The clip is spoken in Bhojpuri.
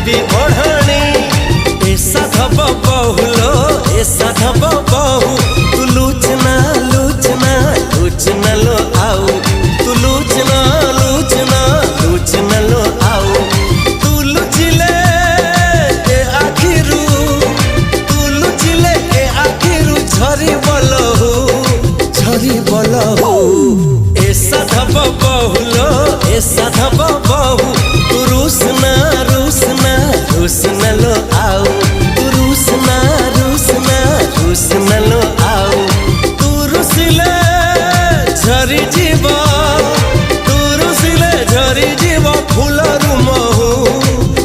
देवी ओढ़णी ए साधव बहुलो ए साधव बहु तू लूचना लूचना लूचना लो आओ तू लूचना लूचना लूचना लो आओ तू लुचिले के आखिरू तू लुचिले के आखिरू झरी बोलहु ए साधव बहुलो ए साधव बहु तू रूसना रूसना रूसना लो आ